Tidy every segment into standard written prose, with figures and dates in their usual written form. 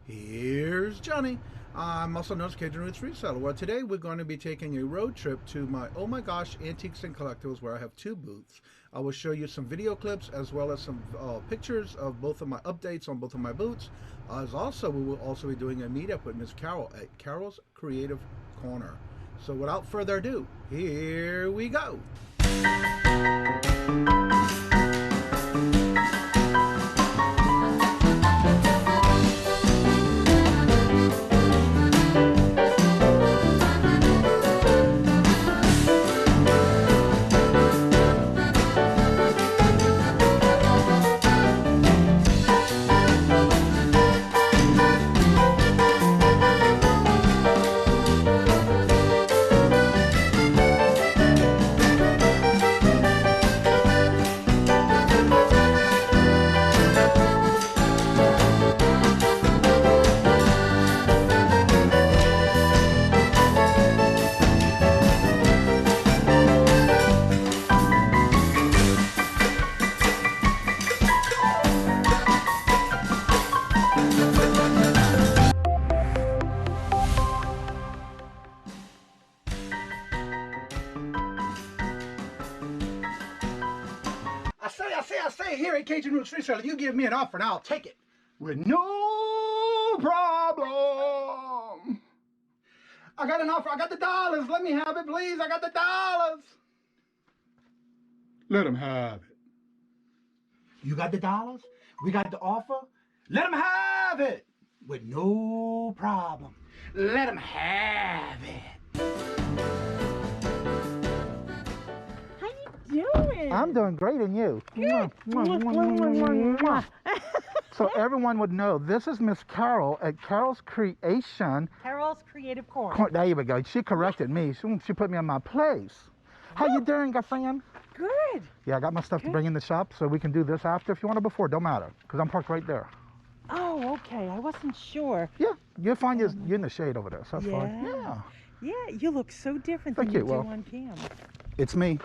Here's Johnny. I'm also known as Cajun Reseller. Well, today we're going to be taking a road trip to my Oh My Gosh Antiques and Collectibles, where I have two booths. I will show you some video clips as well as some pictures of both of my updates on both of my booths. As also, we will also be doing a meetup with Miss Carol at Carol's Creative Corner. So without further ado, here we go. I say here at Cajun Roots Reseller, you give me an offer and I'll take it with no problem. I got an offer. I got the dollars. Let me have it, please. I got the dollars. Let them have it. You got the dollars? We got the offer? Let them have it with no problem. Let them have it. Doing? I'm doing great, and you? Good. So everyone would know, this is Miss Carol at Carol's Creation. Carol's Creative Corner. There you go. She corrected me. She put me in my place. How you doing, girlfriend? Good. Yeah, I got my stuff to bring in the shop, so we can do this after. If you want it before, don't matter, because I'm parked right there. Oh, okay. I wasn't sure. Yeah, you'll find you're in the shade over there, so that's fine. Yeah. Yeah, you look so different than you do on cam. It's me.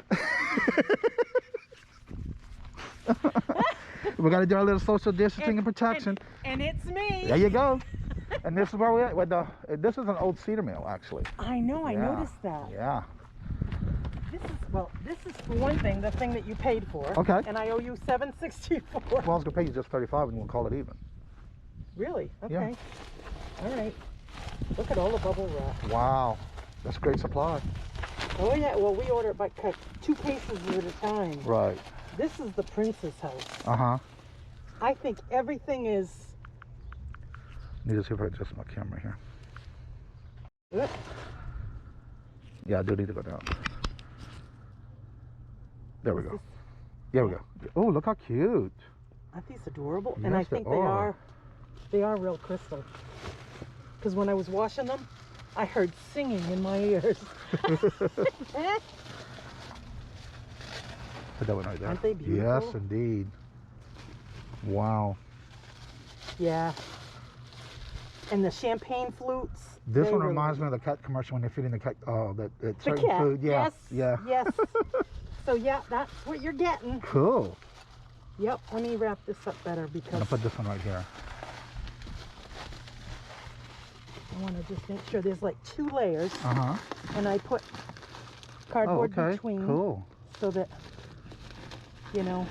We got to do our little social distancing and protection. And it's me. There you go. And this is where we're at. This is an old Cedar Mill, actually. I know. I noticed that. Yeah. This is for one thing, the thing that you paid for. Okay. And I owe you $764. Well, I was gonna pay you just $35, and we'll call it even. Really? Okay. Yeah. All right. Look at all the bubble wrap. Wow, that's great supply. Oh yeah. Well, we order by 2 cases at a time. Right. This is the Princess House. Uh-huh. I think everything is... Need to see if I adjust my camera here. Yep. Yeah, I do need to go down. There we go. There we go. Oh, look how cute. Aren't these adorable? Yes, and I think they are real crystal. Because when I was washing them, I heard singing in my ears. Put that one right there. Aren't they beautiful? Yes, indeed. Wow. Yeah. And the champagne flutes. This one reminds me of the cat commercial when they're feeding the cat, certain cat. food. Yeah. Yes. Yeah. Yes. So yeah, that's what you're getting. Cool. Yep. Let me wrap this up better because I'm gonna put this one right here. I want to just make sure there's like 2 layers. Uh-huh. And I put cardboard between. Cool. So that, you know.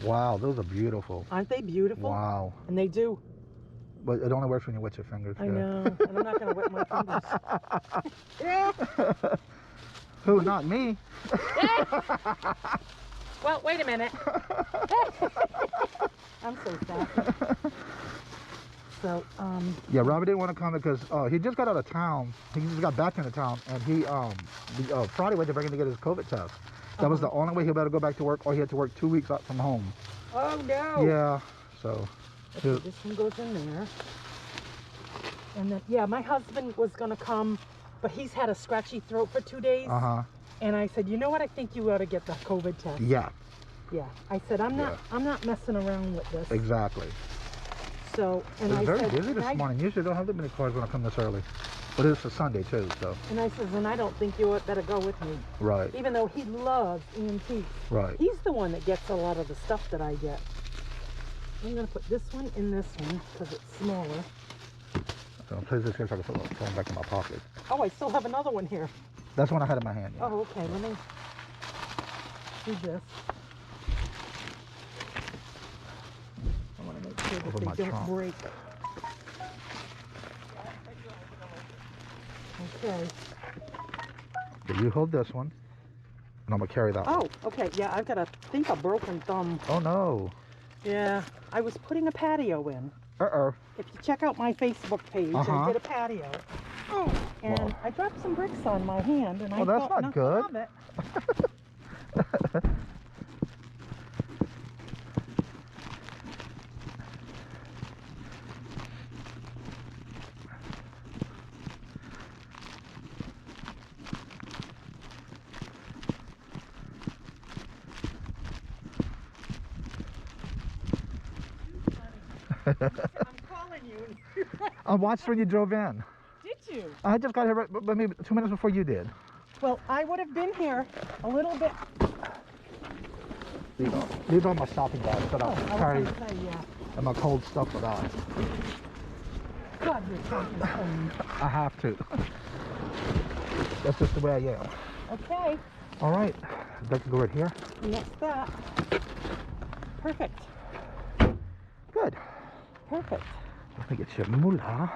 Wow, those are beautiful. Aren't they beautiful? Wow. And they do. But it only works when you wet your fingers. I know. And I'm not going to wet my fingers. Who? Not me. Well, wait a minute. I'm so sad. So, yeah, Robert didn't want to come because he just got out of town. He just got back into town, and he Friday went to bring him to get his COVID test. That was the only way he better go back to work, or he had to work 2 weeks out from home. Oh no. Yeah. So. Okay, this one goes in there. And then, yeah, my husband was gonna come, but he's had a scratchy throat for 2 days. Uh-huh. And I said, you know what? I think you ought to get the COVID test. Yeah. Yeah. I said, I'm not messing around with this. Exactly. So, and it was I very said, busy this morning. Usually don't have that many cars when I come this early. But it's a Sunday too, so. And I says, and I don't think you better go with me. Right. Even though he loves antiques. Right. He's the one that gets a lot of the stuff that I get. I'm going to put this one in this one because it's smaller. So please this here so I can put my phone back in my pocket. Oh, I still have another one here. That's one I had in my hand. Yeah. Oh, okay. Let me do this. I want to make sure that they don't break. Okay. So you hold this one, and I'm going to carry that one. Oh, okay. Yeah, I've got a broken thumb. Oh, no. Yeah, I was putting a patio in. Uh-oh. If you check out my Facebook page, I did a patio. Oh, and I dropped some bricks on my hand, and I that's thought not good. Of it. I'm calling you. I watched when you drove in. Did you? I just got here maybe 2 minutes before you did. Well, I would have been here a little bit. These are my shopping bags that I carry Yeah. and my cold stuff for that. God, you're talking clean. I have to. That's just the way I am. Okay. All right. That can go right here. And that's that. Perfect. Good. Perfect. Let me get your moolah.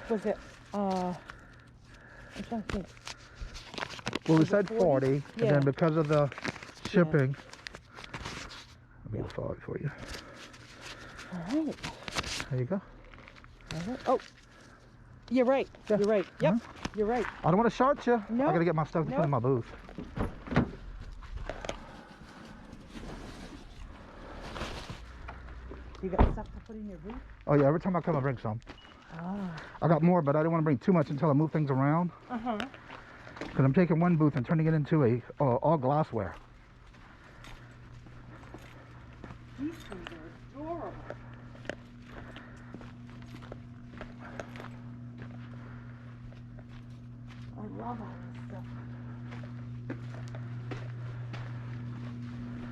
Was it, I'm trying to think. Well, we said 40, and Yeah. then because of the shipping, let me get 5 for you. All right. There you go. All right. Oh, you're right. Yeah. You're right. Yep. You're right. I don't want to short you. No. I got to get my stuff to put in my booth. You got stuff to put in your booth? Oh, yeah. Every time I come, I bring some. Ah. I got more, but I didn't want to bring too much until I move things around. Uh-huh. Because I'm taking one booth and turning it into a all glassware. These things are adorable. I love all this stuff.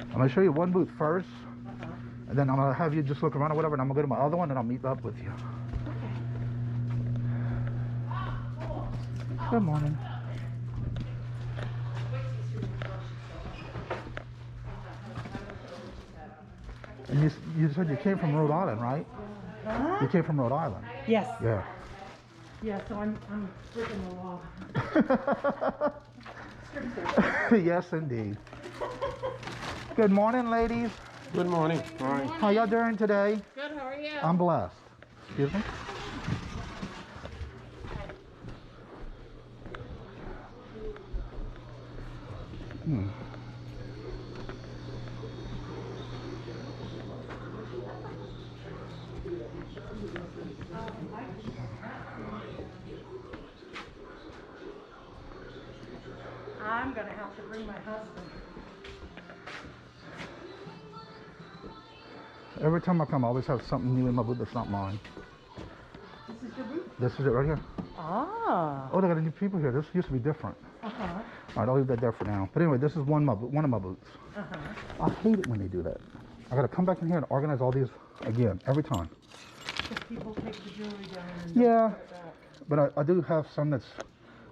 I'm going to show you one booth first, Uh-huh. and then I'm going to have you just look around or whatever, and I'm going to go to my other one, and I'll meet up with you. Okay. Good morning. And you said you came from Rhode Island, right? Huh? You came from Rhode Island. Yes. Yeah. Yeah, so I'm breaking the law. Yes, indeed. Good morning, ladies. Good morning. All right. How y'all doing today? Good, how are you? I'm blessed. Excuse me? I'm gonna have to bring my husband. Every time I come, I always have something new in my booth that's not mine. This is your booth? This is it right here. Ah. Oh, they got new people here. This used to be different. Uh-huh. All right, I'll leave that there for now. But anyway, this is one of my booths. Uh-huh. I hate it when they do that. I gotta come back in here and organize all these again, every time. Because people take the jewelry down and Yeah. put it back. But I do have some that's a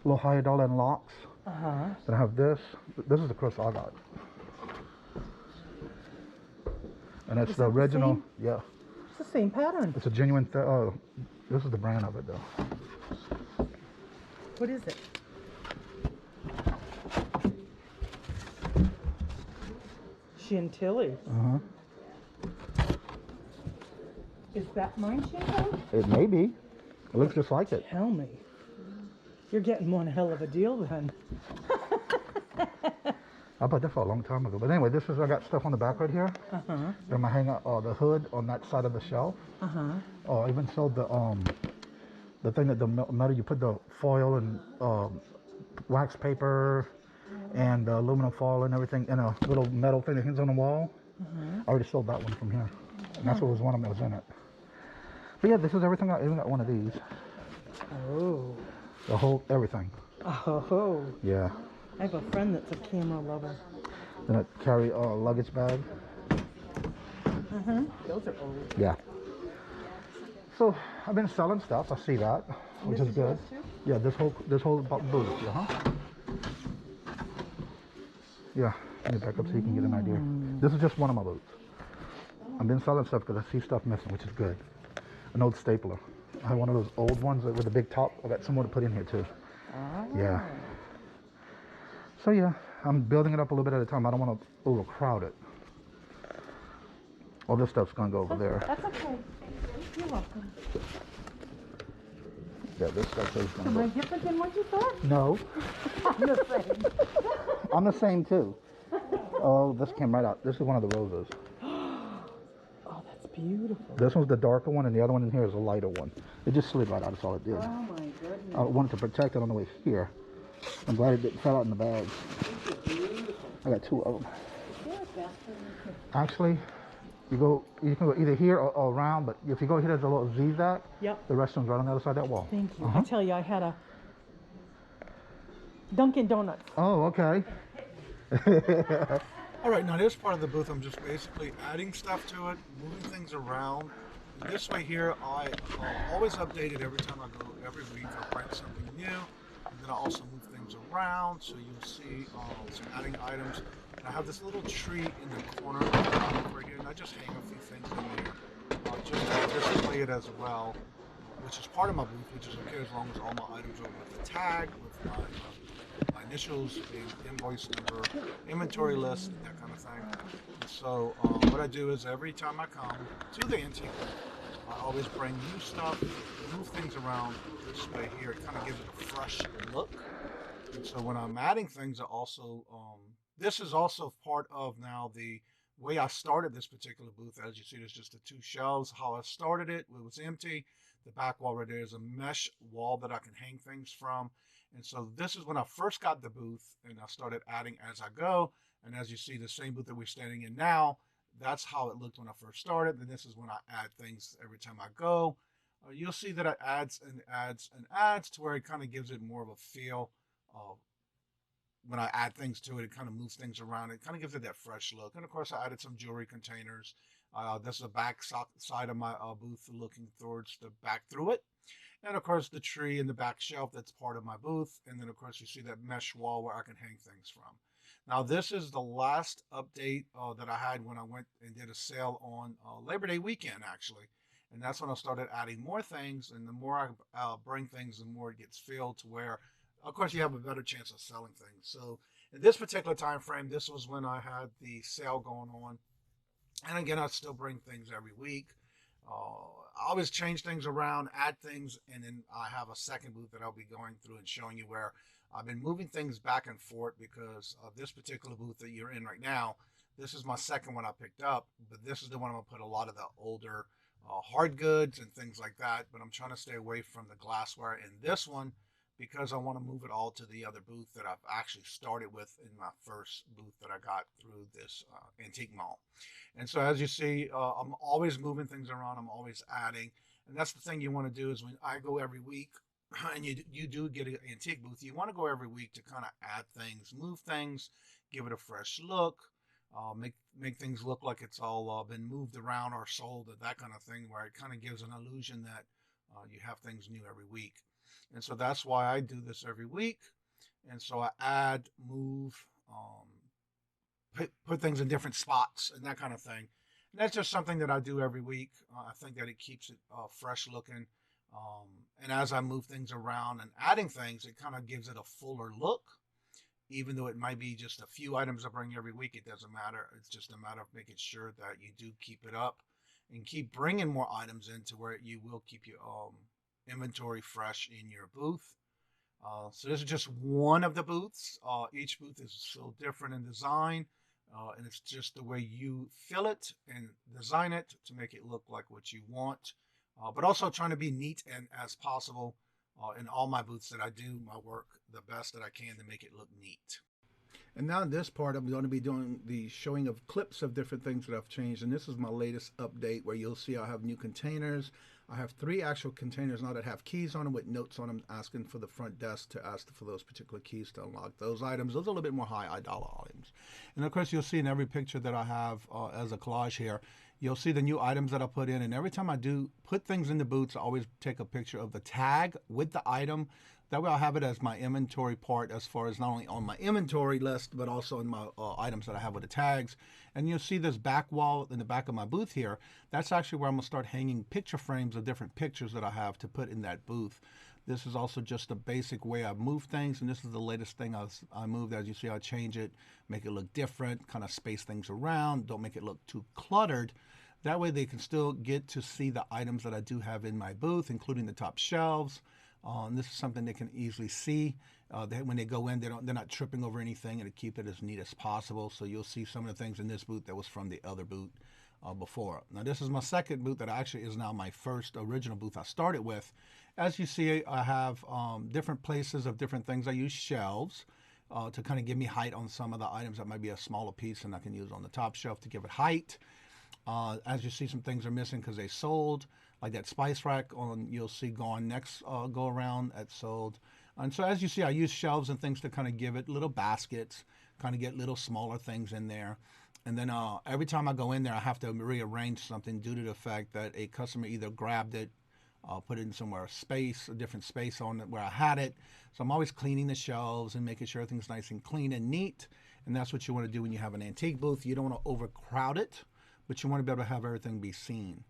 little higher dollar in locks. Uh-huh. Then I have this. This is the crystal I got. And it's Is the that the original. same? Yeah. It's the same pattern. It's a genuine. This is the brand of it, though. What is it? Chantilly. Uh-huh. Is that mine, Chantilly? It may be. It looks just like it. Tell me. You're getting one hell of a deal then. I bought that for a long time ago. But anyway, I got stuff on the back right here. Uh-huh. Then I hang out the hood on that side of the shelf. Uh-huh. Oh, I even sold the thing that the metal, you put the foil and wax paper and aluminum foil and everything in a little metal thing that hangs on the wall. I already sold that one from here. And that's what was one of them that was in it. But yeah, this is everything. I even got one of these. Oh. The whole, everything. Oh. Yeah. I have a friend that's a camera lover. Then I carry a luggage bag. Those are old. Yeah. So I've been selling stuff. I see that, which is good. Yeah, this whole booth. Yeah. Let me back up so you can get an idea. This is just one of my booths. I've been selling stuff because I see stuff missing, which is good. An old stapler. I have one of those old ones with a big top. I got some more to put in here too. Yeah. So yeah, I'm building it up a little bit at a time. I don't want to overcrowd it. All this stuff's gonna go over there. That's okay. You're welcome. Yeah, this stuff is gonna Am I go. different than what you thought? No, I'm the same. I'm the same too. Oh, this came right out. This is one of the roses. Oh, that's beautiful. This one's the darker one, and the other one in here is a lighter one. It just slid right out. That's all it did. Oh my goodness. I wanted to protect it on the way here. I'm glad it didn't fell out in the bag. I got two of them. Actually, you can go either here or around, but if you go here, there's a little zigzag. Yep. The restaurant's right on the other side of that wall. Thank you. I tell you, I had a Dunkin' Donuts. Oh, okay. All right, now this part of the booth, I'm just basically adding stuff to it, moving things around. And this way here, I always update it every time I go. Every week, I bring something new, and then I also move things around. So you'll see some adding items. And I have this little tree in the corner right here, and I just hang a few things in there just to display it as well, which is part of my booth, which is okay as long as all my items are with the tag, with my initials, the invoice number, inventory list, that kind of thing. And so what I do is every time I come to the antique, I always bring new stuff, move things around this way here. It kind of gives it a fresh look. And so when I'm adding things, I also, this is also part of now the way I started this particular booth. As you see, there's just the two shelves. How I started it was empty. The back wall right there is a mesh wall that I can hang things from. And so this is when I first got the booth, and I started adding as I go. And as you see, the same booth that we're standing in now, that's how it looked when I first started. And this is when I add things every time I go. You'll see that it adds and adds and adds to where it kind of gives it more of a feel. When I add things to it, it kind of moves things around. It kind of gives it that fresh look. And of course, I added some jewelry containers. This is the back side of my booth looking towards the back through it. And of course, the tree in the back shelf, that's part of my booth. And then of course, you see that mesh wall where I can hang things from. Now, this is the last update that I had when I went and did a sale on Labor Day weekend, actually. And that's when I started adding more things. And the more I bring things, the more it gets filled to where, of course, you have a better chance of selling things. So in this particular time frame, this was when I had the sale going on. And again, I still bring things every week. I always change things around, add things, and then I have a second booth that I'll be going through and showing you where I've been moving things back and forth because of this particular booth that you're in right now. This is my second one I picked up, but this is the one I'm going to put a lot of the older hard goods and things like that. But I'm trying to stay away from the glassware in this one because I want to move it all to the other booth that I've actually started with in my first booth that I got through this antique mall. And so as you see, I'm always moving things around. I'm always adding. And that's the thing you want to do is when I go every week, and you do get an antique booth, you want to go every week to kind of add things, move things, give it a fresh look, make things look like it's all been moved around or sold, or that kind of thing, where it kind of gives an illusion that you have things new every week. And so that's why I do this every week. And so I add, move, put things in different spots and that kind of thing. And that's just something that I do every week. I think that it keeps it fresh looking. And as I move things around and adding things, it kind of gives it a fuller look. Even though it might be just a few items I bring every week, it doesn't matter. It's just a matter of making sure that you do keep it up and keep bringing more items in to where you will keep your inventory fresh in your booth. So this is just one of the booths. Each booth is so different in design, and it's just the way you fill it and design it to make it look like what you want. But also trying to be neat and as possible in all my booths that I do my work the best that I can to make it look neat. And now in this part, I'm going to be doing the showing of clips of different things that I've changed. And this is my latest update where you'll see I have new containers. I have 3 actual containers now that have keys on them with notes on them asking for the front desk to ask for those particular keys to unlock those items. Those are a little bit more high dollar items. And of course, you'll see in every picture that I have as a collage here, you'll see the new items that I put in. And every time I do put things in the booths, I always take a picture of the tag with the item. That way I'll have it as my inventory part, as far as not only on my inventory list, but also in my items that I have with the tags. And you'll see this back wall in the back of my booth here. That's actually where I'm going to start hanging picture frames of different pictures that I have to put in that booth. This is also just a basic way I move things, and this is the latest thing I moved. As you see, I change it, make it look different, kind of space things around, don't make it look too cluttered. That way they can still get to see the items that I do have in my booth, including the top shelves. And this is something they can easily see. When they go in, they're not tripping over anything, and to keep it as neat as possible. So you'll see some of the things in this booth that was from the other booth before. Now this is my second booth that actually is now my first original booth I started with. As you see, I have different places of different things. I use shelves to kind of give me height on some of the items that might be a smaller piece, and I can use on the top shelf to give it height. As you see, some things are missing because they sold, like that spice rack on, you'll see gone next go around at sold. And so as you see, I use shelves and things to kind of give it little baskets, kind of get little smaller things in there. And then every time I go in there, I have to rearrange something due to the fact that a customer either grabbed it, put it in somewhere, a different space on it where I had it. So I'm always cleaning the shelves and making sure everything's nice and clean and neat. And that's what you want to do when you have an antique booth. You don't want to overcrowd it, but you want to be able to have everything be seen.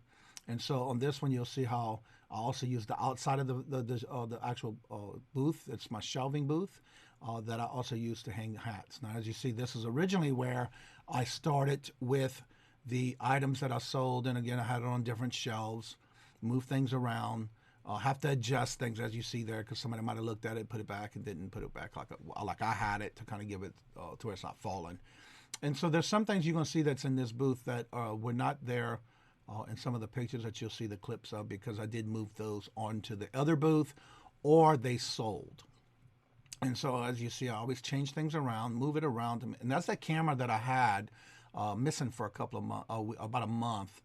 And so on this one, you'll see how I also use the outside of the actual booth. It's my shelving booth that I also use to hang hats. Now, as you see, this is originally where I started with the items that I sold. And again, I had it on different shelves, move things around, have to adjust things, as you see there, because somebody might have looked at it, put it back, and didn't put it back like I had it, to kind of give it to where it's not falling. And so there's some things you're going to see that's in this booth that were not there in some of the pictures that you'll see the clips of, because I did move those onto the other booth, or they sold. And so as you see, I always change things around, move it around. And that's that camera that I had missing for a couple of months, about a month.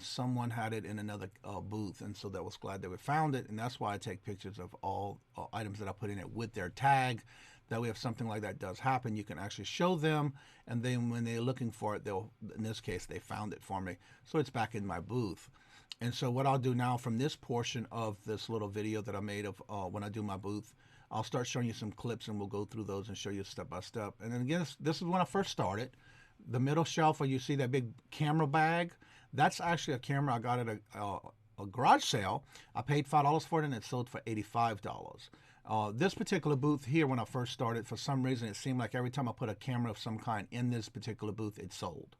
Someone had it in another booth, and so that was glad that we found it. And that's why I take pictures of all items that I put in it with their tag. That way, if something like that does happen, you can actually show them, and then when they're looking for it, they'll, in this case, they found it for me. So it's back in my booth. And so what I'll do now from this portion of this little video that I made of when I do my booth, I'll start showing you some clips, and we'll go through those and show you step by step. And then again, this is when I first started. The middle shelf where you see that big camera bag, that's actually a camera I got at a garage sale. I paid $5 for it, and it sold for $85. This particular booth here, when I first started, for some reason, it seemed like every time I put a camera of some kind in this particular booth, it sold.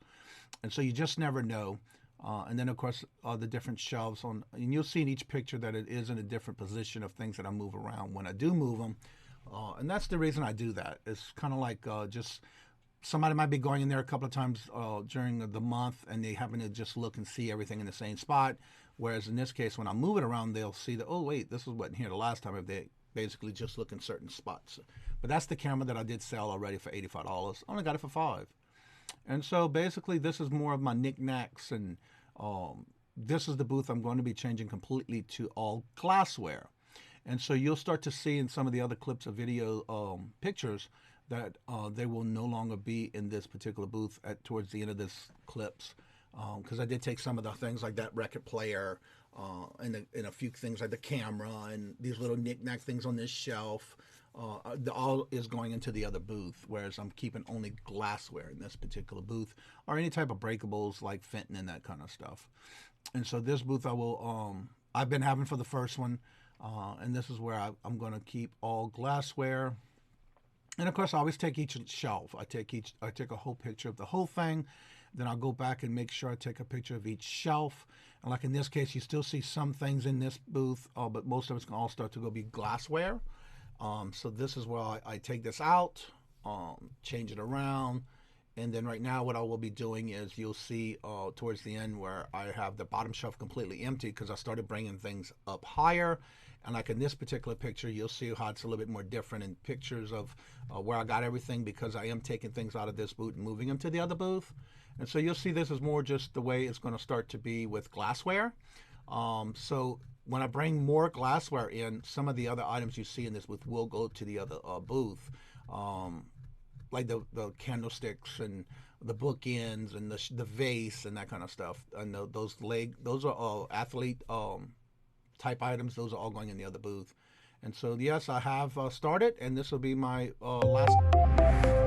And so you just never know. And then, of course, the different shelves and you'll see in each picture that it is in a different position of things that I move around when I do move them. And that's the reason I do that. It's kind of like just somebody might be going in there a couple of times during the month, and they happen to just look and see everything in the same spot. Whereas in this case, when I move it around, they'll see that, oh, wait, this wasn't here the last time, if they basically just look in certain spots. But that's the camera that I did sell already for $85. I only got it for $5. And so basically, this is more of my knickknacks, and this is the booth I'm going to be changing completely to all glassware. And so you'll start to see in some of the other clips of video pictures that they will no longer be in this particular booth towards the end of this clips, because I did take some of the things like that record player and a few things like the camera and these little knick-knack things on this shelf. All is going into the other booth, whereas I'm keeping only glassware in this particular booth, or any type of breakables like Fenton and that kind of stuff. And so this booth I've been having for the first one, and this is where I'm going to keep all glassware. And of course, I always take each shelf. I take a whole picture of the whole thing. Then I'll go back and make sure I take a picture of each shelf. And like in this case, you still see some things in this booth, but most of it's going to all start to go be glassware. So this is where I take this out, change it around. And then right now what I will be doing is you'll see towards the end where I have the bottom shelf completely empty, because I started bringing things up higher. And like in this particular picture, you'll see how it's a little bit more different in pictures of where I got everything, because I am taking things out of this booth and moving them to the other booth. And so you'll see this is more just the way it's going to start to be with glassware. So when I bring more glassware in, some of the other items you see in this booth will go to the other booth, like the candlesticks and the bookends and the vase and that kind of stuff. And those are all athlete type items. Those are all going in the other booth. And so yes, I have started, and this will be my last.